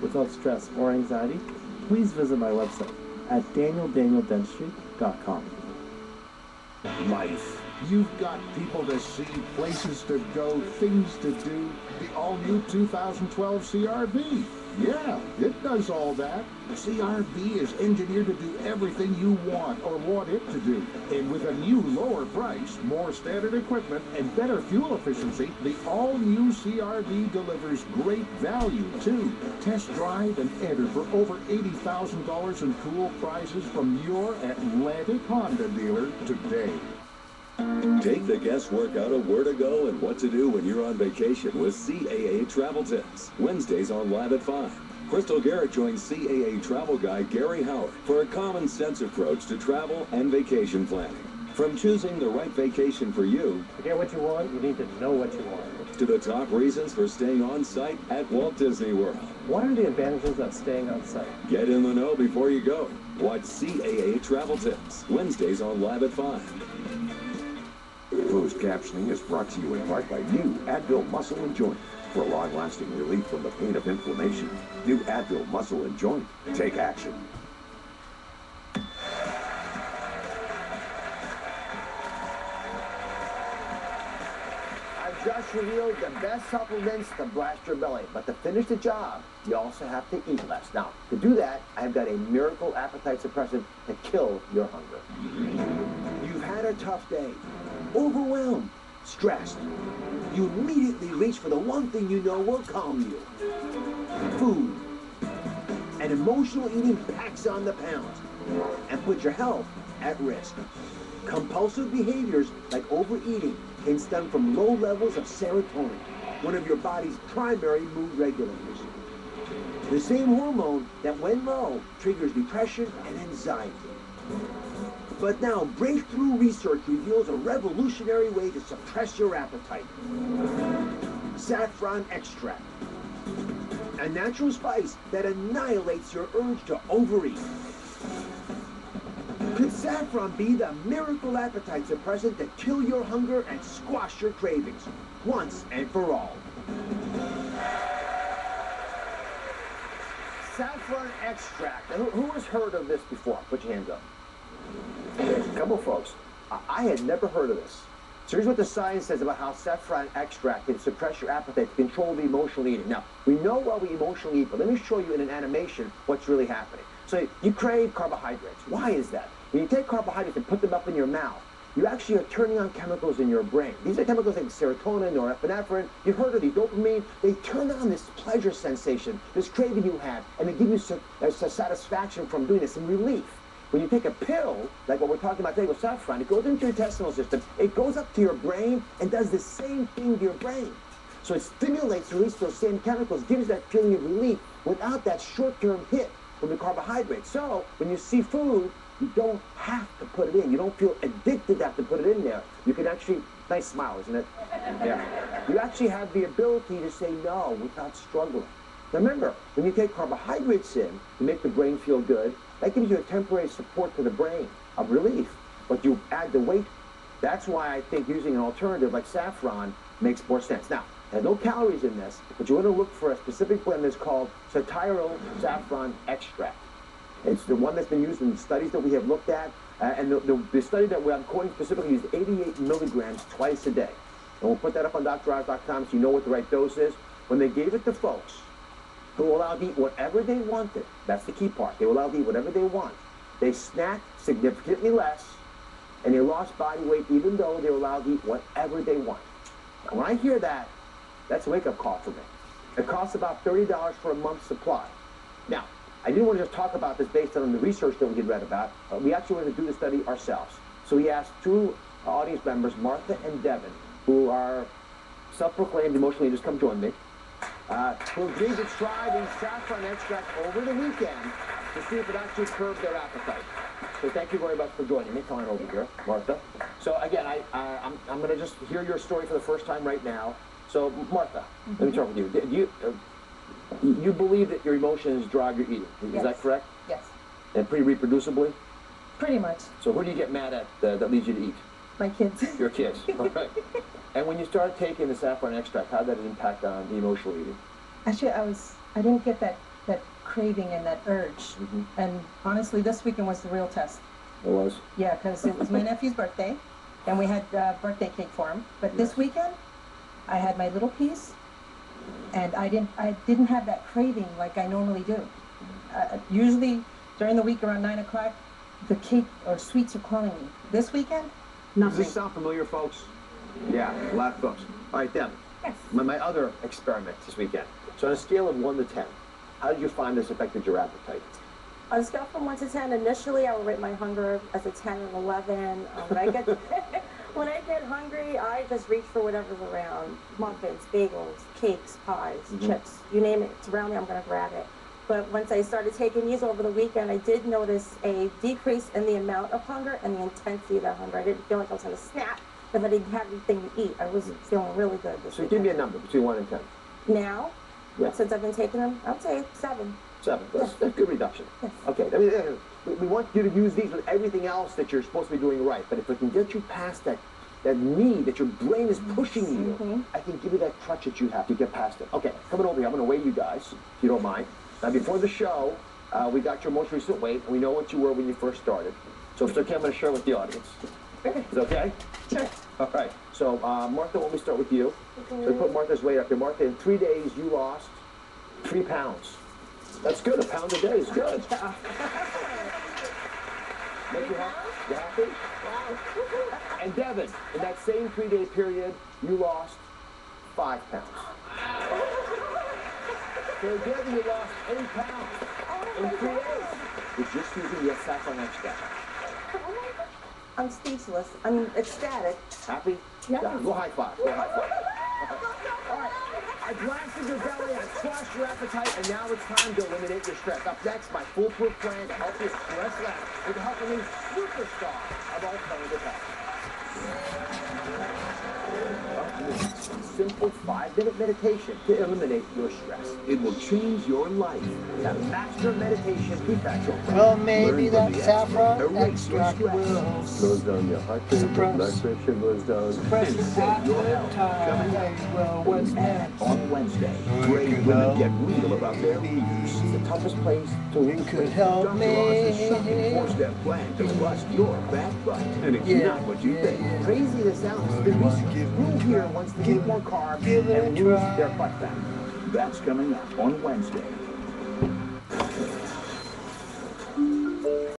without stress or anxiety, please visit my website at daniel.dentistry.com. Life. You've got people to see, places to go, things to do. The all-new 2012 CR-V. Yeah, it does all that. The CR-V is engineered to do everything you want or want it to do. And with a new lower price, more standard equipment, and better fuel efficiency, the all-new CR-V delivers great value, too. Test drive and enter for over $80,000 in cool prizes from your Atlantic Honda dealer today. Take the guesswork out of where to go and what to do when you're on vacation with CAA Travel Tips. Wednesdays on Live at 5. Crystal Garrett joins CAA travel guy Gary Howard for a common sense approach to travel and vacation planning. From choosing the right vacation for you, to get what you want, you need to know what you want, to the top reasons for staying on site at Walt Disney World. What are the advantages of staying on site? Get in the know before you go. Watch CAA Travel Tips. Wednesdays on Live at 5. Closed captioning is brought to you in part by new Advil Muscle and Joint. For long-lasting relief from the pain of inflammation, new Advil Muscle and Joint. Take action. I've just revealed the best supplements to blast your belly, but to finish the job, you also have to eat less. Now, to do that, I've got a miracle appetite suppressant to kill your hunger. You've had a tough day. Overwhelmed, stressed. You immediately reach for the one thing you know will calm you. Food. And emotional eating packs on the pounds and puts your health at risk. Compulsive behaviors like overeating can stem from low levels of serotonin, one of your body's primary mood regulators. The same hormone that, when low, triggers depression and anxiety. But now, breakthrough research reveals a revolutionary way to suppress your appetite. Saffron extract. A natural spice that annihilates your urge to overeat. Could saffron be the miracle appetite suppressant to kill your hunger and squash your cravings, once and for all? Saffron extract. Now, who has heard of this before? Put your hands up. There's a couple folks. I had never heard of this. So here's what the science says about how saffron extract can suppress your appetite to control the emotional eating. Now, we know why we emotionally eat, but let me show you in an animation what's really happening. So you crave carbohydrates. Why is that? When you take carbohydrates and put them up in your mouth, you actually are turning on chemicals in your brain. These are chemicals like serotonin or epinephrine. You've heard of these, dopamine. They turn on this pleasure sensation, this craving you have, and they give you satisfaction from doing this, some relief. When you take a pill, like what we're talking about today with saffron, it goes into your intestinal system, it goes up to your brain and does the same thing to your brain. So it stimulates the release of those same chemicals, gives that feeling of relief without that short-term hit from the carbohydrates. So when you see food, you don't have to put it in. You don't feel addicted to have to put it in there. You can actually, nice smile, isn't it? Yeah. You actually have the ability to say no without struggling. Now remember, when you take carbohydrates in to make the brain feel good, that gives you a temporary support to the brain of relief. But you add the weight. That's why I think using an alternative like saffron makes more sense. Now, there's no calories in this, but you want to look for a specific blend that's called satyryl saffron extract. It's the one that's been used in studies that we have looked at, and the study that I'm quoting specifically used 88 milligrams twice a day. And we'll put that up on DoctorOz.com so you know what the right dose is. When they gave it to folks who were allowed to eat whatever they wanted, that's the key part, they were allowed to eat whatever they want, they snacked significantly less, and they lost body weight even though they were allowed to eat whatever they want. Now, when I hear that, that's a wake-up call for me. It costs about $30 for a month's supply. Now, I didn't want to just talk about this based on the research that we had read about. We actually wanted to do the study ourselves. So we asked two audience members, Martha and Devin, who are self-proclaimed emotional leaders, come join me, who agreed to try the saffron extract over the weekend to see if it actually curbed their appetite. So thank you very much for joining me. Come on over here, Martha. So again, I'm going to just hear your story for the first time right now. So Martha, let me start with you. You believe that your emotions drive your eating. Is Yes. that correct? Yes. And pretty reproducibly? Pretty much. So who do you get mad at that leads you to eat? My kids. Your kids. All right. And when you started taking the saffron extract, how did that impact on the emotional eating? Actually, I didn't get that craving and that urge. And honestly, this weekend was the real test. It was? Yeah, because it was my nephew's birthday, and we had birthday cake for him. But this weekend, I had my little piece, and I didn't have that craving like I normally do. Usually during the week around 9 o'clock, the cake or sweets are calling me. This weekend, nothing. Does this sound familiar, folks? Yeah, a lot of folks. All right, Deb. Yes. My other experiment this weekend. So on a scale of 1 to 10, how did you find this affected your appetite? On a scale from 1 to 10, initially I would rate my hunger as a 10 and 11. When I get hungry, I just reach for whatever's around. Muffins, bagels, cakes, pies, chips, you name it. It's around me, I'm going to grab it. But once I started taking these over the weekend, I did notice a decrease in the amount of hunger and the intensity of that hunger. I didn't feel like I was going to snap if I didn't have anything to eat. I was feeling really good this weekend. So give me a number between 1 and 10. Now, Yeah. since I've been taking them, I would say 7. 7. That's good reduction. Yes. Okay. I mean, we want you to use these with everything else that you're supposed to be doing right. But if we can get you past that need that your brain is pushing you, I can give you that crutch that you have to get past it. Okay, coming over here, I'm going to weigh you guys, if you don't mind. Now, before the show, we got your most recent weight, and we know what you were when you first started. So if it's okay, I'm going to share with the audience. Is it okay? Sure. All right. So, Martha, let me start with you. So we put Martha's weight up here. Martha, in 3 days, you lost 3 pounds. That's good. 1 pound a day is good. Make you happy? Wow. And Devin, in that same 3-day period, you lost 5 pounds. So Devin, you lost 8 pounds in 3 days. It's just using your saffron extract. I'm speechless. I'm ecstatic. Happy? Yeah. Go high five. Go high five. All right. I blasted your belly, I squashed your appetite, and now it's time to eliminate your stress. Up next, my foolproof plan to help you stress less with the help of a new superstar of alternative health. Simple 5-minute meditation to eliminate your stress. It will change your life. The master meditation feedback show. Well, maybe that saffron extract will Slows down your heart rate, your blood pressure goes down. suppress your appetite. Well, what's next? On Wednesday, brave women get real about their leaders. The toughest place to You could help Dr. Oz's shocking me. 4-step plan to bust your back butt. And it's Yeah, not what you yeah, think. yeah. crazy as it sounds, the research who here wants to eat more carbs give it a and lose try. their butt fat? That's coming up on Wednesday.